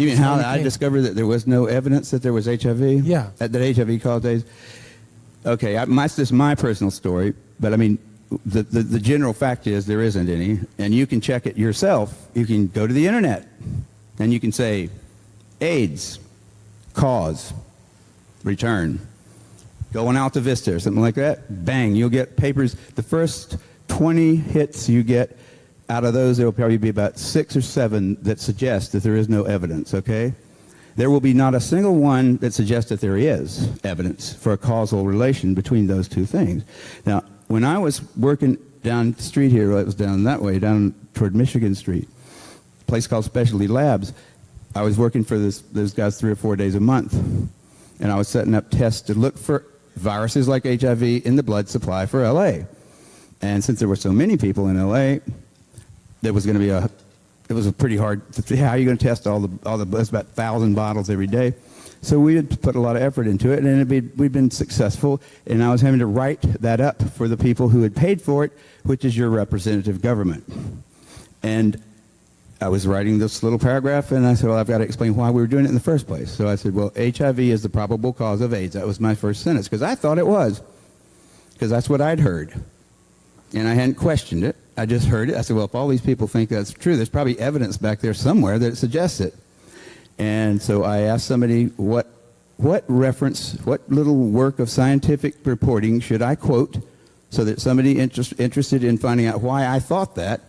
You mean how I discovered that there was no evidence that there was HIV? Yeah. That HIV caused AIDS? Okay, this is my personal story, but I mean, the general fact is there isn't any, and you can check it yourself. You can go to the internet, and you can say, AIDS, cause, return. Go on Alta Vista or something like that, bang, you'll get papers. The first 20 hits you get, out of those, there will probably be about 6 or 7 that suggest that there is no evidence, okay? There will be not a single one that suggests that there is evidence for a causal relation between those two things. Now, when I was working down the street here, it was down that way, down toward Michigan Street, a place called Specialty Labs, I was working for those guys 3 or 4 days a month, and I was setting up tests to look for viruses like HIV in the blood supply for LA. And since there were so many people in LA, there was going to be it was a pretty hard, how are you going to test all the it's about 1,000 bottles every day. So we had put a lot of effort into it, and we'd been successful, and I was having to write that up for the people who had paid for it, which is your representative government. And I was writing this little paragraph, and I said, well, I've got to explain why we were doing it in the first place. So I said, well, HIV is the probable cause of AIDS. That was my first sentence, because I thought it was, because that's what I'd heard. And I hadn't questioned it. I just heard it. I said, well, if all these people think that's true, there's probably evidence back there somewhere that suggests it. And so I asked somebody, what reference, what little work of scientific reporting should I quote so that somebody interested in finding out why I thought that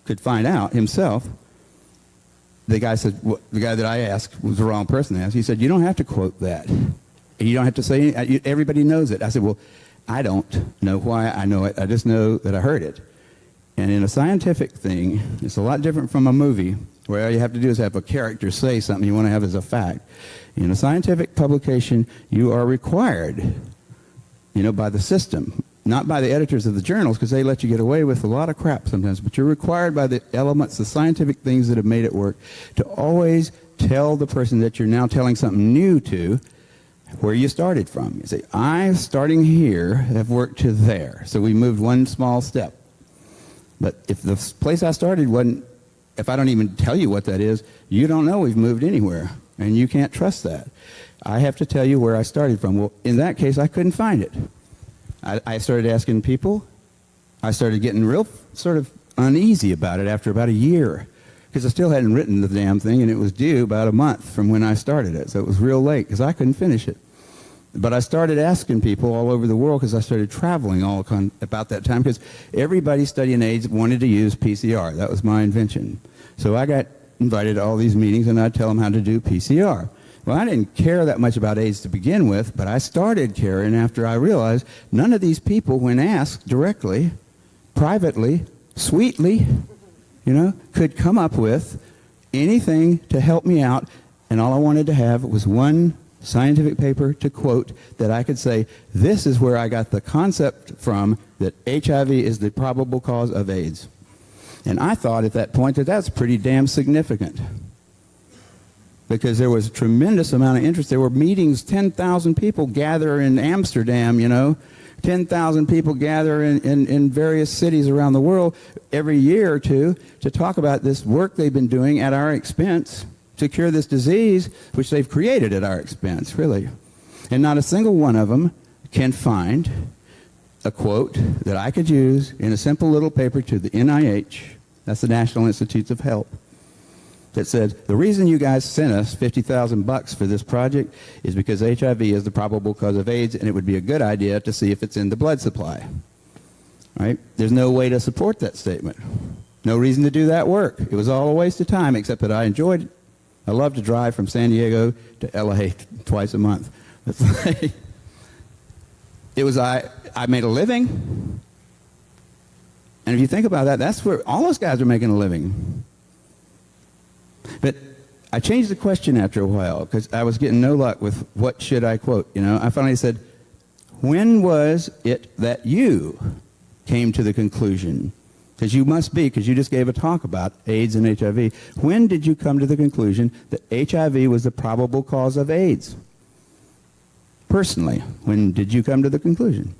could find out himself? The guy said, the guy that I asked was the wrong person to ask. He said, you don't have to quote that. You don't have to say anything. Everybody knows it. I said, well, I don't know why I know it. I just know that I heard it. And in a scientific thing, it's a lot different from a movie where all you have to do is have a character say something you want to have as a fact. In a scientific publication, you are required, by the system, not by the editors of the journals, because they let you get away with a lot of crap sometimes, but you're required by the elements, the scientific things that have made it work, to always tell the person that you're now telling something new to where you started from. You say, I'm starting here, have worked to there. So we moved one small step. But if the place I started wasn't, if I don't even tell you what that is, you don't know we've moved anywhere, and you can't trust that. I have to tell you where I started from. Well, in that case, I couldn't find it. I started asking people. I started getting real sort of uneasy about it after about a year, because I still hadn't written the damn thing, and it was due about a month from when I started it, so it was real late because I couldn't finish it. But I started asking people all over the world, because I started traveling about that time, because everybody studying AIDS wanted to use PCR. That was my invention. So I got invited to all these meetings, and I'd tell them how to do PCR. Well, I didn't care that much about AIDS to begin with, but I started caring after I realized none of these people, when asked directly, privately, sweetly, could come up with anything to help me out, and all I wanted to have was one scientific paper to quote that I could say, this is where I got the concept from that HIV is the probable cause of AIDS. And I thought at that point that that's pretty damn significant, because there was a tremendous amount of interest. There were meetings, 10,000 people gather in Amsterdam, 10,000 people gather in various cities around the world every year or two to talk about this work they've been doing at our expense to cure this disease, which they've created at our expense, really. And not a single one of them can find a quote that I could use in a simple little paper to the NIH, that's the National Institutes of Health, that said, the reason you guys sent us $50,000 for this project is because HIV is the probable cause of AIDS, and it would be a good idea to see if it's in the blood supply. Right? There's no way to support that statement. No reason to do that work. It was all a waste of time, except that I enjoyed it. I love to drive from San Diego to LA twice a month. I made a living. And if you think about that, that's where all those guys are making a living. But I changed the question after a while, because I was getting no luck with what should I quote. I finally said, when was it that you came to the conclusion? Because you must be, because you just gave a talk about AIDS and HIV. When did you come to the conclusion that HIV was the probable cause of AIDS? Personally, when did you come to the conclusion?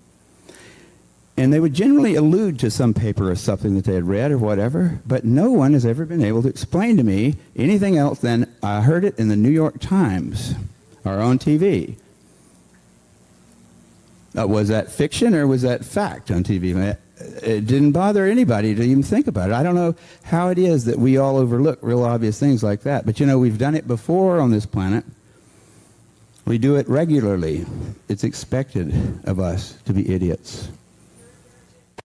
And they would generally allude to some paper or something that they had read or whatever, but no one has ever been able to explain to me anything else than I heard it in the New York Times or on TV. Was that fiction or was that fact on TV? It didn't bother anybody to even think about it. I don't know how it is that we all overlook real obvious things like that. But, you know, we've done it before on this planet. We do it regularly. It's expected of us to be idiots.